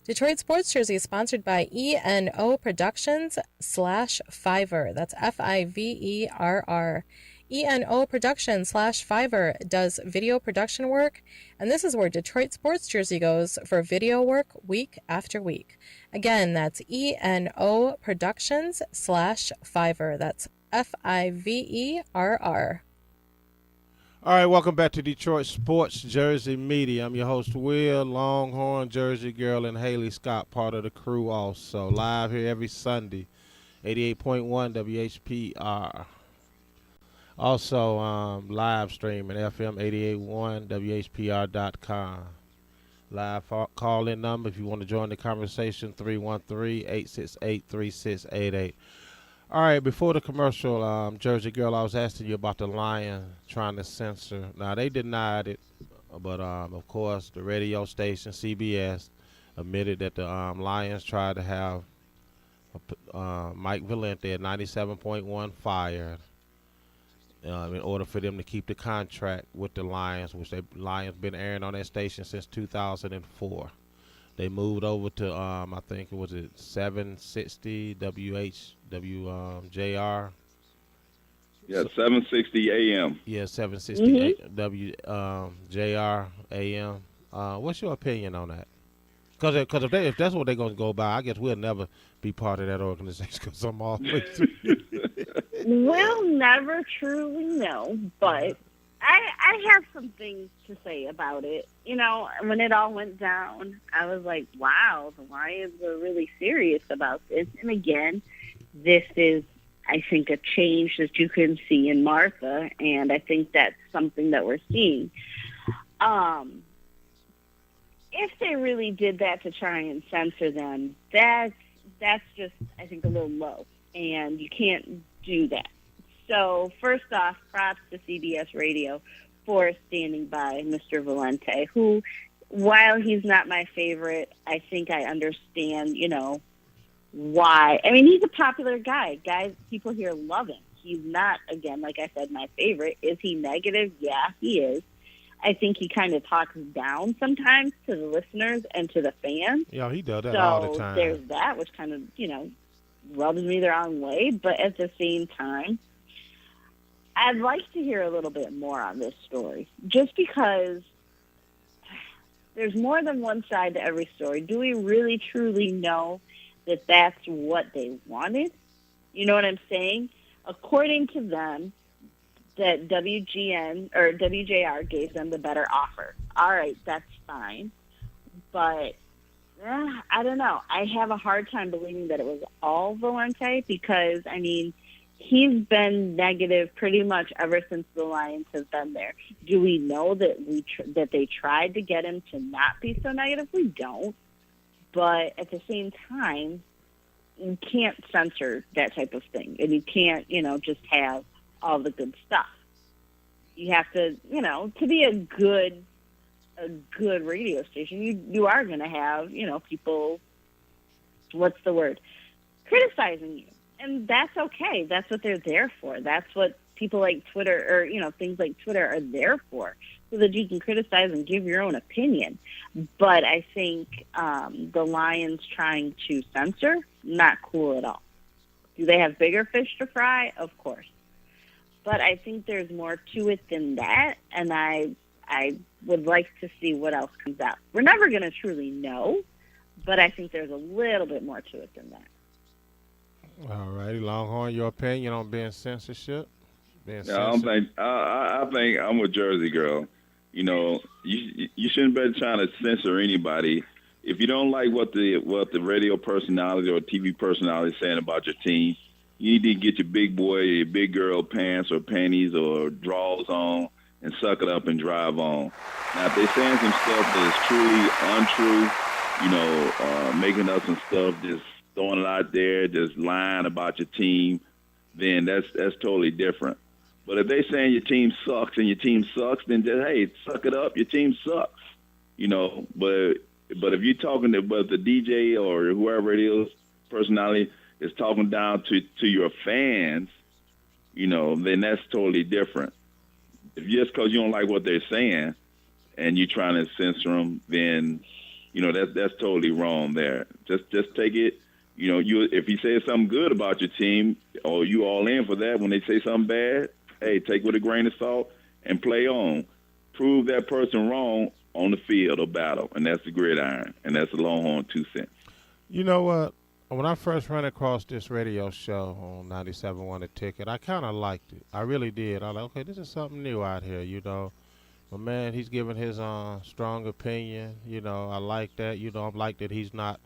Detroit Sports Jersey is sponsored by ENO Productions /Fiverr. That's Fiverr. ENO Productions /Fiverr does video production work, and this is where Detroit Sports Jersey goes for video work week after week. Again, that's ENO Productions /Fiverr. That's Fiverr. All right, welcome back to Detroit Sports Jersey Media. I'm your host, Will Longhorn, Jersey Girl, and Haley Scott, part of the crew also. Live here every Sunday, 88.1 WHPR. Also, live streaming, FM 88.1 WHPR.com. Live call-in number if you want to join the conversation, 313-868-3688. All right, before the commercial, Jersey Girl, I was asking you about the Lions trying to censor. Now, they denied it, but, of course, the radio station, CBS, admitted that the Lions tried to have Mike Valente at 97.1 fired in order for them to keep the contract with the Lions, which the Lions been airing on that station since 2004. They moved over to, I think it was 760 WJR. Yeah, 760 AM. Yeah, 760 WJR AM. What's your opinion on that? Because if that's what they're going to go by, I guess we'll never be part of that organization because I'm always. We'll never truly know, but I have some things to say about it. You know, when it all went down, I was like, wow, the Lions were really serious about this. And again, this is, I think, a change that you can see in Martha, and I think that's something that we're seeing. If they really did that to try and censor them, that's just, I think, a little low, and you can't do that. So first off, props to CBS Radio for standing by Mr. Valente, who, while he's not my favorite, I think I understand, you know, why. I mean, he's a popular guy. Guys, people here love him. He's not, again, like I said, my favorite. Is he negative? Yeah, he is. I think he kind of talks down sometimes to the listeners and to the fans. Yeah, he does that all the time. So there's that, which kind of, you know, rubs me the wrong way. But at the same time, I'd like to hear a little bit more on this story, just because there's more than one side to every story. Do we really, truly know that that's what they wanted? You know what I'm saying? According to them, that WGN or WJR gave them the better offer. All right, that's fine. But I don't know. I have a hard time believing that it was all Valente because, I mean, he's been negative pretty much ever since the Lions have been there. Do we know that that they tried to get him to not be so negative? We don't. But at the same time, you can't censor that type of thing. And you can't, you know, just have all the good stuff. You have to, you know, to be a good radio station, you are going to have, you know, people, what's the word, criticizing you. And that's okay. That's what they're there for. That's what people like Twitter or, you know, things like Twitter are there for, so that you can criticize and give your own opinion. But I think the Lions trying to censor, not cool at all. Do they have bigger fish to fry? Of course. But I think there's more to it than that, and I would like to see what else comes out. We're never going to truly know, but I think there's a little bit more to it than that. All righty, Longhorn, your opinion on being censorship? I think I'm a Jersey girl. You know, you shouldn't be trying to censor anybody. If you don't like what the radio personality or TV personality is saying about your team, you need to get your big boy, your big girl pants or panties or drawers on and suck it up and drive on. Now, if they're saying some stuff that is truly untrue, you know, making up some stuff, just throwing it out there, just lying about your team, then that's totally different. But if they're saying your team sucks and your team sucks, then just, hey, suck it up, your team sucks. You know, but if you're talking about the DJ or whoever it is, personality, is talking down to your fans, you know, then that's totally different. If just because you don't like what they're saying and you're trying to censor them, then, you know, that's totally wrong there. Just take it, you know, if he says something good about your team or you all in for that, when they say something bad, hey, take it with a grain of salt and play on. Prove that person wrong on the field of battle, and that's the gridiron, and that's the Longhorn 2 cents. You know what? When I first ran across this radio show on 97.1 The Ticket, I kind of liked it. I really did. I was like, okay, this is something new out here, you know. But, man, he's giving his strong opinion. You know, I like that. You know, I like that he's not,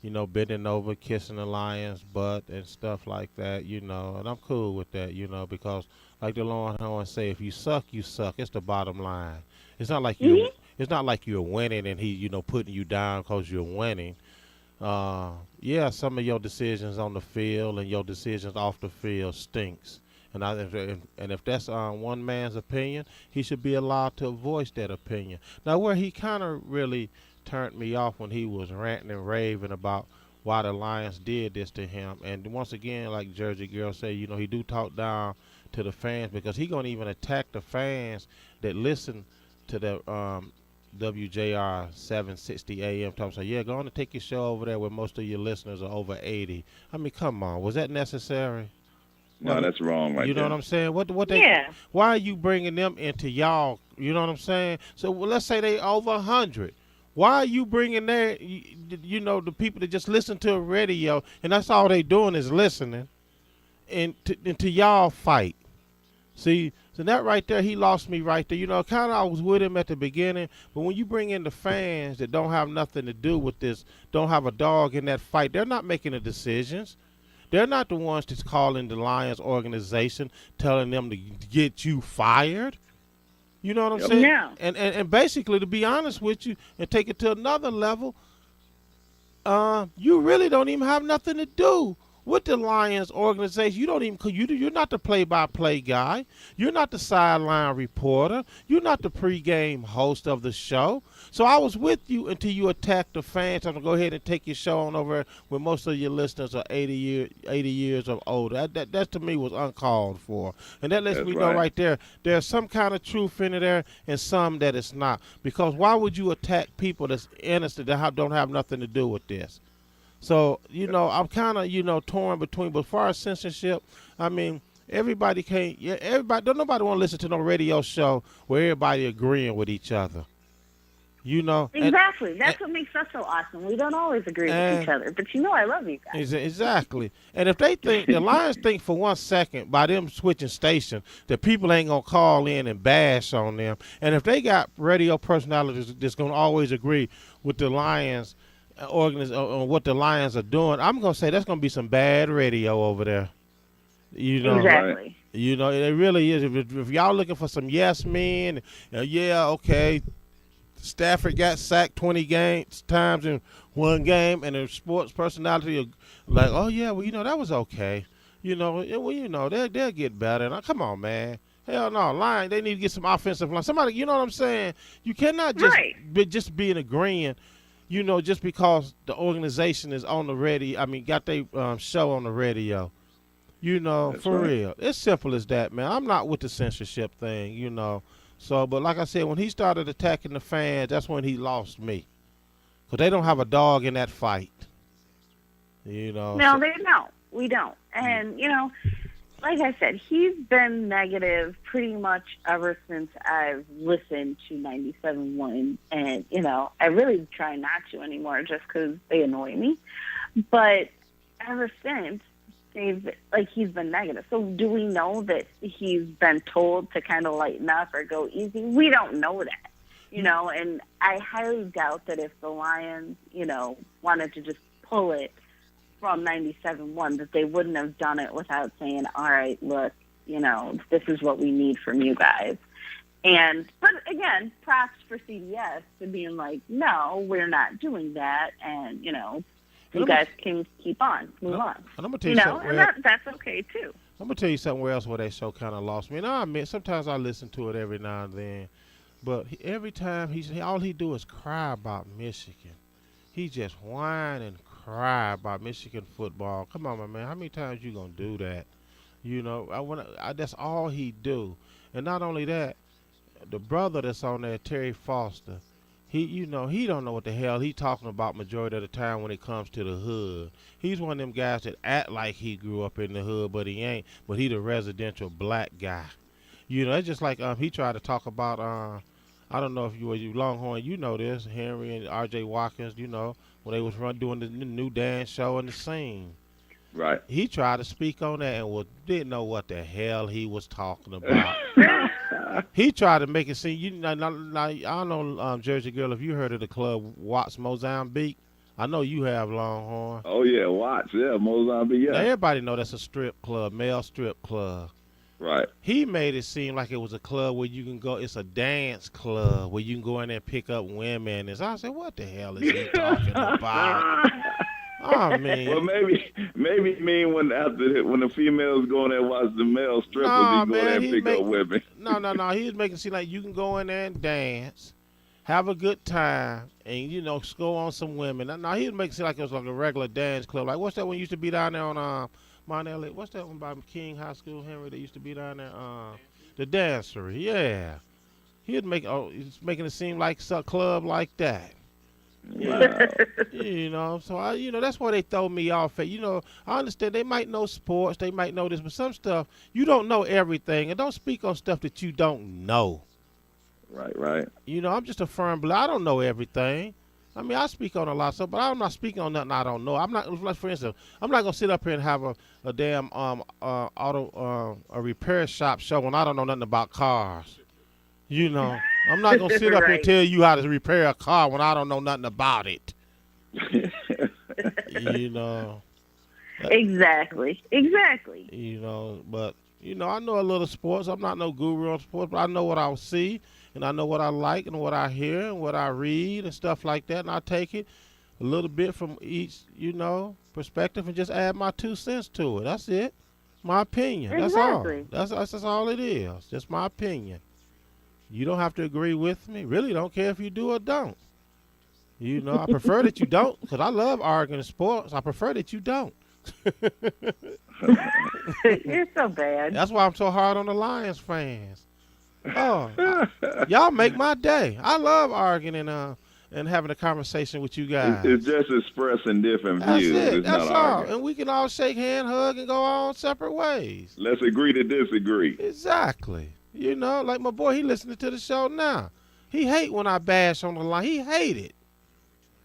you know, bending over, kissing the Lions' butt and stuff like that, you know. And I'm cool with that, you know, because like the Longhorn say, if you suck, you suck. It's the bottom line. It's not like it's not like you're winning and he, you know, putting you down because you're winning. Yeah, some of your decisions on the field and your decisions off the field stinks. And if that's one man's opinion, he should be allowed to voice that opinion. Now, where he kind of really turned me off when he was ranting and raving about why the Lions did this to him. And once again, like Jersey Girl said, you know, he do talk down to the fans because he gonna even attack the fans that listen to the WJR 760 AM talking about, yeah, go on and take your show over there where most of your listeners are over 80. I mean, come on, was that necessary? No, that's wrong right You know there. what I'm saying? What they? Yeah. Why are you bringing them into y'all? You know what I'm saying? So let's say they over 100. Why are you bringing their, you know, the people that just listen to a radio and that's all they doing is listening, and to y'all fight? See, so that right there, he lost me right there. You know, kind of I was with him at the beginning, but when you bring in the fans that don't have nothing to do with this, don't have a dog in that fight, they're not making the decisions. They're not the ones that's calling the Lions organization, telling them to get you fired. You know what I'm saying? Yeah. And basically, to be honest with you, and take it to another level, you really don't even have nothing to do with the Lions organization. You don't even, you're not the play-by-play guy. You're not the sideline reporter. You're not the pregame host of the show. So I was with you until you attacked the fans. I'm going to go ahead and take your show on over when most of your listeners are 80 years or older. That to me was uncalled for. And that lets me know right there, there's some kind of truth in it there and some that it's not. Because why would you attack people that's innocent that don't have nothing to do with this? So, you know, I'm kind of, you know, torn between, but as far as censorship, I mean, everybody can't, don't nobody want to listen to no radio show where everybody agreeing with each other, you know. Exactly. That's what makes us so awesome. We don't always agree with each other, but you know I love you guys. Exactly. And if they think, the Lions think for 1 second by them switching station that people ain't going to call in and bash on them, and if they got radio personalities that's going to always agree with the Lions on what the Lions are doing, I'm gonna say that's gonna be some bad radio over there. You know, exactly. You know, it really is. If y'all looking for some yes men, yeah, okay. Stafford got sacked 20 times in one game, and the sports personality are like, oh yeah, well, you know, that was okay. You know, well, you know, they'll get better. Now, come on, man. Hell no, line. They need to get some offensive line. Somebody, you know what I'm saying? You cannot just be in agreeing. You know, just because the organization is on the radio, I mean, got their show on the radio, you know, that's for real. It's simple as that, man. I'm not with the censorship thing, you know. So, but like I said, when he started attacking the fans, that's when he lost me. Because they don't have a dog in that fight, you know. No, they don't. We don't. And, you know, like I said, he's been negative pretty much ever since I've listened to 97.1, and, you know, I really try not to anymore just because they annoy me. But ever since, he's been negative. So do we know that he's been told to kind of lighten up or go easy? We don't know that, you know, and I highly doubt that if the Lions, you know, wanted to just pull it from 97.1, that they wouldn't have done it without saying, all right, look, you know, this is what we need from you guys. But again, props for CBS to being like, no, we're not doing that. And, you know, you guys can keep on, move on. And I'm going to tell you something. And that's okay too. I'm going to tell you something else where that show kind of lost me. And I admit, sometimes I listen to it every now and then. But every time all he do is cry about Michigan. He just whine and cry about Michigan football. Come on, my man. How many times you gonna do that? You know, that's all he do. And not only that, the brother that's on there, Terry Foster, he don't know what the hell he talking about majority of the time when it comes to the hood. He's one of them guys that act like he grew up in the hood, but he ain't. But he the residential black guy. You know, it's just like he tried to talk about I don't know if you Longhorn, you know this, Henry and R.J. Watkins, you know, when they was doing the new dance show in the scene. Right. He tried to speak on that and didn't know what the hell he was talking about. He tried to make it seem, you know, I don't know, Jersey Girl, if you heard of the club Watts Mozambique. I know you have, Longhorn. Oh, yeah, Watts, yeah, Mozambique, yeah. Now, everybody know that's a strip club, male strip club. Right. He made it seem like it was a club where you can go. It's a dance club where you can go in there and pick up women. And so I said, "What the hell is he talking about?" Oh man. Well, maybe you mean when the females go in there and watch the male strippers, you go there and pick up women. No. He was making it seem like you can go in there and dance, have a good time, and you know, go on some women. No, he was making it seem like it was like a regular dance club. Like what's that one used to be down there on Mount Elliott? What's that one by King High School, Henry? That used to be down there. The Dancery, yeah. He's making it seem like a club like that. Wow. You know, so that's why they throw me off at. You know, I understand they might know sports, they might know this, but some stuff you don't know everything, and don't speak on stuff that you don't know. Right. You know, I'm just a firm believer. I don't know everything. I mean, I speak on a lot of stuff, but I'm not speaking on nothing I don't know. I'm not, like, for instance, I'm not gonna sit up here and have a damn a repair shop show when I don't know nothing about cars. You know, I'm not gonna sit up here and Right. tell you how to repair a car when I don't know nothing about it. You know, Exactly. but I know a little sports. I'm not no guru on sports, but I know what I see, and I know what I like, and what I hear, and what I read, and stuff like that, and I take it a little bit from each, perspective, and just add my 2 cents to it. That's it. My opinion. Exactly. That's all. That's all it is. Just my opinion. You don't have to agree with me. Really don't care if you do or don't. I prefer that you don't, because I love arguing sports. I prefer that you don't. You're so bad. That's why I'm so hard on the Lions fans. Y'all make my day. I love arguing and having a conversation with you guys. It's just expressing different That's views. it. It's That's not all. arguing. And we can all shake hand, hug, and go our own separate ways. Let's agree to disagree. Exactly. Like my boy, he listening to the show now. He hate when I bash on the line. He hate it.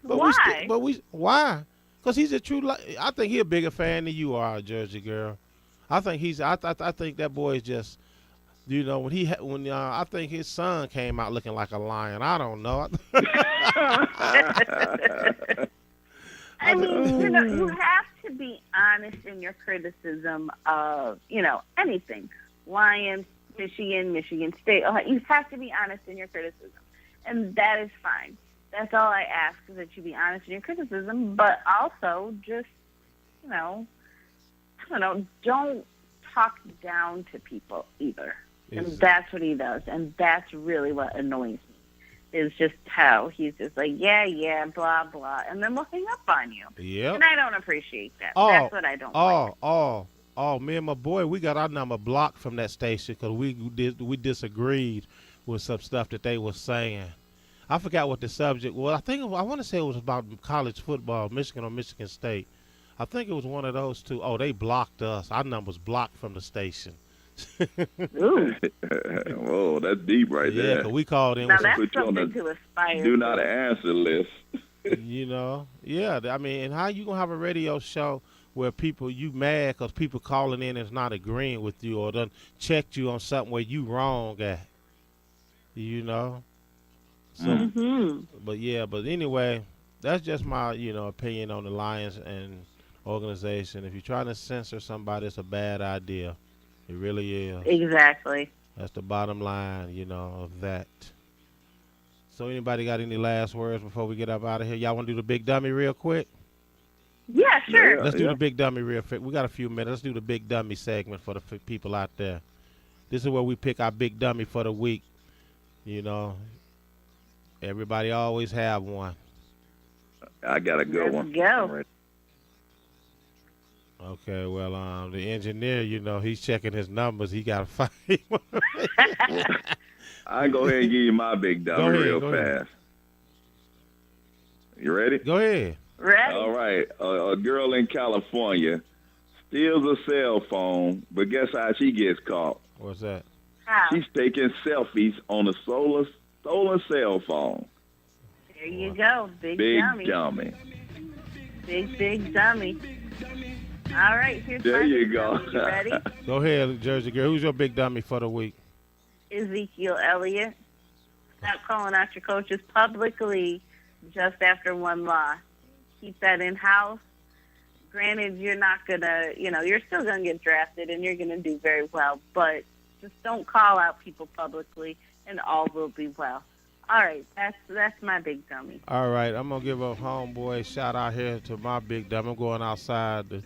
But Why? Why? Because he's a true. I think he a bigger fan than you are, Jersey girl. I think I think that boy is just. I think his son came out looking like a lion. I don't know. I mean, you have to be honest in your criticism of, anything. Lions, Michigan State. You have to be honest in your criticism. And that is fine. That's all I ask, is that you be honest in your criticism, but also just, don't talk down to people either. And that's what he does. And that's really what annoys me, is just how he's just like, yeah, blah, blah. And then we'll hang up on you. Yep. And I don't appreciate that. That's what I don't like. Me and my boy, we got our number blocked from that station because we disagreed with some stuff that they were saying. I forgot what the subject was. I want to say it was about college football, Michigan or Michigan State. I think it was one of those two. Oh, they blocked us. Our number's blocked from the station. Ooh. Whoa, that's deep right Yeah, there. 'cause we called in Now with that's put you on something the to aspire Do to. not answer list. Yeah. I mean, and how you gonna have a radio show where you mad because people calling in and is not agreeing with you or done checked you on something where you wrong at? So, but anyway, that's just my opinion on the Lions and organization. If you're trying to censor somebody, it's a bad idea. It really is. Exactly. That's the bottom line, of that. So anybody got any last words before we get up out of here? Y'all want to do the big dummy real quick? Yeah, sure. Yeah. Let's do the big dummy real quick. We got a few minutes. Let's do the big dummy segment for the people out there. This is where we pick our big dummy for the week. Everybody always have one. I got a good Let's one. go. Okay, well, the engineer, he's checking his numbers. He got to find one. I go ahead and give you my big Go dummy ahead, real go ahead. fast. You ready? Go ahead. Ready? All right. A girl in California steals a cell phone, but guess how she gets caught? What's that? How? She's taking selfies on a stolen cell phone. There you go. Big dummy. dummy. Big dummy. All right, here's There my you big go. dummy. You ready? Go ahead, Jersey girl. Who's your big dummy for the week? Ezekiel Elliott. Stop calling out your coaches publicly just after one loss. Keep that in-house. Granted, you're not going to, you're still going to get drafted and you're going to do very well, but just don't call out people publicly and all will be well. All right, that's my big dummy. All right, I'm going to give a homeboy shout out here to my big dummy. I'm going outside the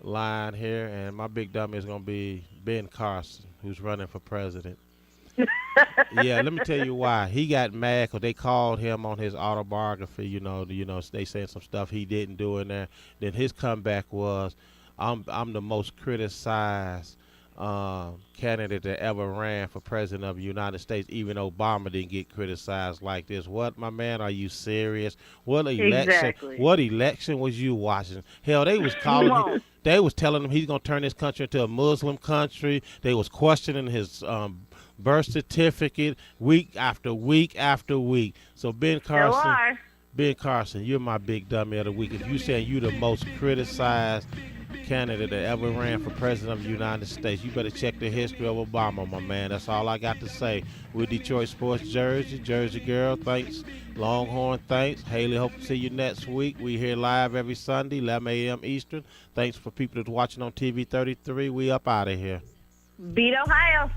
line here, and my big dummy is going to be Ben Carson, who's running for president. Yeah, let me tell you why. He got mad because they called him on his autobiography. They saying some stuff he didn't do in there. Then his comeback was, I'm the most criticized candidate that ever ran for president of the United States. Even Obama didn't get criticized like this. What, my man? Are you serious? What election? Exactly. What election was you watching? Hell, they was calling him. They was telling him he's gonna turn this country into a Muslim country. They was questioning his birth certificate week after week after week. So Ben Carson, you're my big dummy of the week. If you saying you the most criticized candidate that ever ran for president of the United States, you better check the history of Obama, my man. That's all I got to say. With Detroit Sports Jersey, Jersey Girl, thanks. Longhorn, thanks. Haley, hope to see you next week. We here live every Sunday, 11 a.m. Eastern. Thanks for people that's watching on TV 33. We up out of here. Beat Ohio.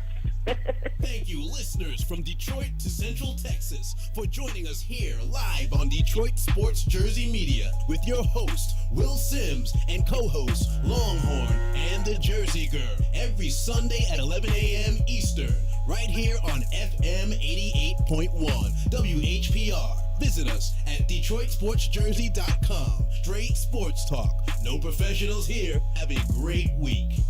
Thank you, listeners from Detroit to Central Texas, for joining us here live on Detroit Sports Jersey Media with your host, Will Sims, and co-host, Longhorn and the Jersey Girl, every Sunday at 11 a.m. Eastern, right here on FM 88.1 WHPR. Visit us at DetroitSportsJersey.com. Straight sports talk. No professionals here. Have a great week.